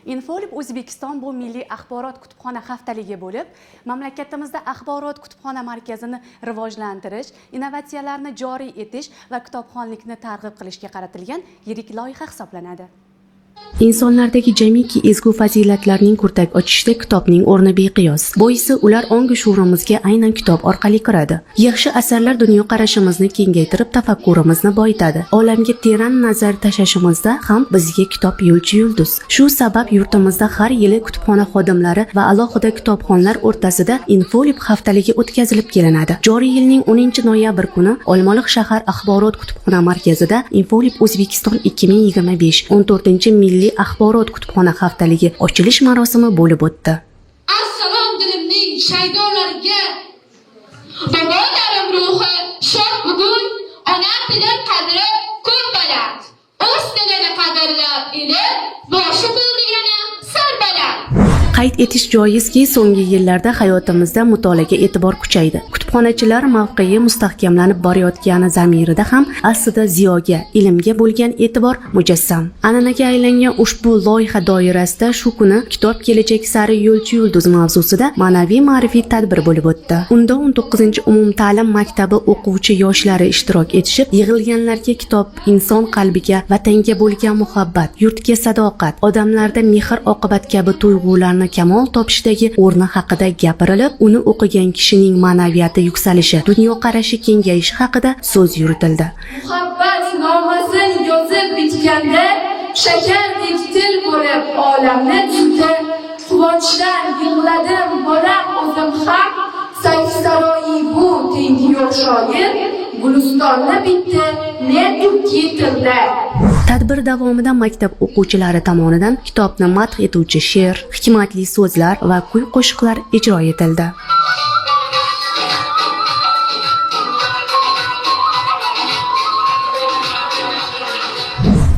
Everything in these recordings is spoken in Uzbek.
Infolib O'zbekiston bu milliy axborot kutubxona haftaligi bo'lib, mamlakatimizda axborot kutubxona markazini rivojlantirish, innovatsiyalarni joriy etish va kitobxonlikni targ'ib qilishga qaratilgan yirik loyiha hisoblanadi. Insonlardagi jamiki ezgu fazilatlarning kurtak ochishda kitobning o'rni beqiyos. Boisi ular ongi shuurimizga aynan kitob orqali kiradi. Yaxshi asarlar dunyoqarashimizni kengaytirib, tafakkurimizni boyitadi. Olamga teran nazar tashlashimizda ham bizga kitob yo'lchi yulduz. Shu sabab yurtimizda har yili kutubxona xodimlari va alohida kitobxonlar o'rtasida Infolib haftaligi o'tkazilib kelinadi. Joriy yilning 10-noyabr kuni Olmaliq shahar axborot kutubxona markazida Infolib O'zbekiston 2025 14 milliy axborot kutubxona haftaligi ochilish marosimi bo'lib o'tdi. Assalom dilimning shaydolariga. Bobolarim ruhi shod bugun, ona tili qadri ko'p baland. O'z tilini qadrlab ilib, boshi bo'ldi yana sarbaland. Qayd etish joizki, so'nggi yillarda hayotimizda mutolaaga e'tibor kuchaydi. Kutubxonachilar mavqei mustahkamlanib borayotgani zamirida ham aslida ziyoga, ilmga bo'lgan e'tibor mujassam. An'anaga aylangan ushbu loyiha doirasida shu kuni kitob kelajak sari yo'lchi yulduz mavzusida ma'naviy ma'rifiy tadbir bo'lib o'tdi. Unda 19-umumta'lim maktabi o'quvchi yoshlari ishtirok etishib, yig'ilganlarga kitob inson qalbiga, vatanga bo'lgan muhabbat, yurtga sadoqat, odamlarda mehr-oqibat kabi tuyg'ularni kamol topishdagi o'rni haqida gapirilib, uni o'qigan kishining ma'naviyati yuksalishi, dunyoqarashi kengayishi haqida so'z yuritildi. Muhabbat nomasin yozib bitganda, shakardek til bo'lib olamni tutdi. Quvonchdan yig'ladim, bolam o'zim ham, sayfisaroyi bu tengi yo'q shoir, Gulistonni bitdi, men turkiy tilda. Tadbir davomida maktab o'quvchilari tomonidan kitobni madh etuvchi she'r, hikmatli so'zlar va kuy-qo'shiqlar ijro etildi.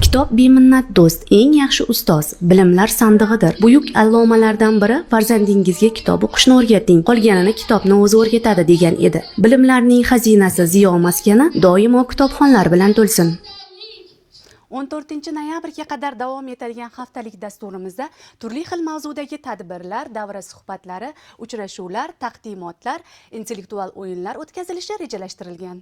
Kitob beminnat do'st, eng yaxshi ustoz, bilimlar sandig'idir. Buyuk allomalardan biri farzandingizga kitob o'qishni o'rgating, qolganini kitobni o'zi o'rgatadi degan edi. Bilimlarning xazinasi ziyo maskani doimo kitobxonlar bilan to'lsin. 14-noyabrga qadar davom etadigan haftalik dasturimizda turli xil mavzudagi tadbirlar, davra suhbatlari, uchrashuvlar, taqdimotlar, intellektual o'yinlar o'tkazilishi rejalashtirilgan.